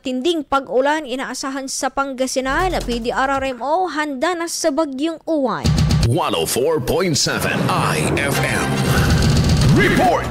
matinding pag-ulan inaasahan sa Pangasinan. PDRRMO handa na sa bagyong uwan. 104.7 IFM Report.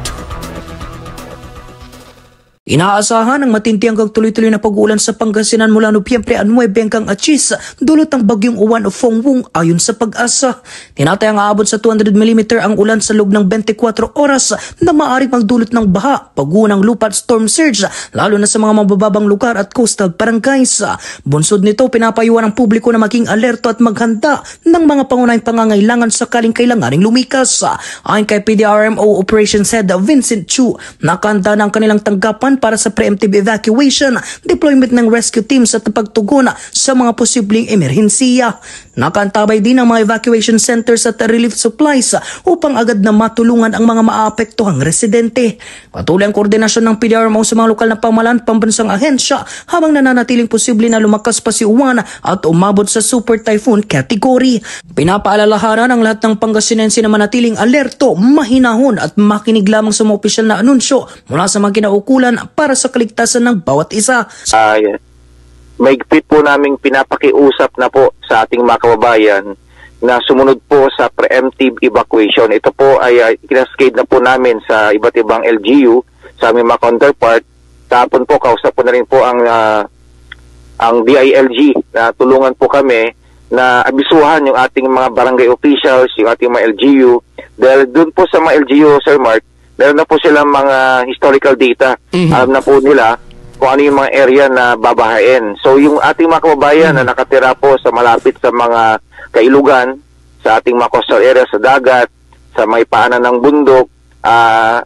Inaasahan ang matindi hanggang tuloy-tuloy na pag-uulan sa Pangasinan mula Nobyembre 9 hanggang 10 dulot ng bagyong uwan o Fongwong ayon sa Pag-asa. Tinatayang aabot sa 200 mm ang ulan sa loob ng 24 oras na maaaring magdulot ng baha, pag-uwan ng lupa at storm surge lalo na sa mga mabababang lugar at coastal barangays. Bunsod nito, pinapayuhan ang publiko na maging alerto at maghanda ng mga pangunahing pangangailangan sakaling kailanganing lumikas. Ayon kay PDRMO Operations Head Vincent Chu, nakahanda na ang kanilang tanggapan para sa preemptive evacuation, deployment ng rescue teams at pagtugon sa mga posibleng emerhensiya. Nakantabay din ang mga evacuation centers at relief supplies upang agad na matulungan ang mga maaapektuhang residente. Patuloy ang koordinasyon ng PDRMO sa mga lokal na pamahalaan at pambansang ahensya habang nananatiling posible na lumakas pa si Uwan at umabot sa super typhoon category. Pinapaalalahanan ang lahat ng Pangasinense na manatiling alerto, mahinahon at makinig lamang sa mga opisyal na anunsyo mula sa mga kinaukulan para sa kaligtasan ng bawat isa. Maigpit po naming pinapakiusap na po sa ating mga kababayan na sumunod po sa preemptive evacuation. Ito po ay kinaskade na po namin sa iba't ibang LGU, sa aming mga counterpart. Tapon po, kausap po na rin po ang DILG na tulungan po kami na abisuhan yung ating mga barangay officials, yung ating mga LGU. Dahil doon po sa mga LGU, Sir Mark, meron na po silang mga historical data. Alam na po nila kung ano yung mga area na babahain. So yung ating mga kababayan na nakatira po sa malapit sa mga kailugan, sa ating mga coastal area, sa dagat, sa may paanan ng bundok,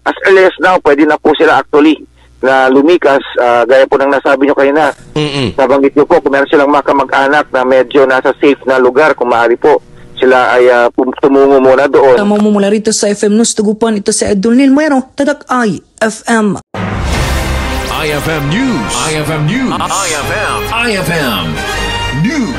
as early as now, pwede na po sila actually na lumikas, gaya po ng nasabi nyo kayo na. Nabanggit nyo po, kung meron silang mga kamag-anak na medyo nasa safe na lugar, kung maaari po, sila ay tumungo muna doon. Mamumula rito sa FM News, tugupan ito sa Edul Nilmuero, Tadak IFM. IFM News. IFM News. IFM News.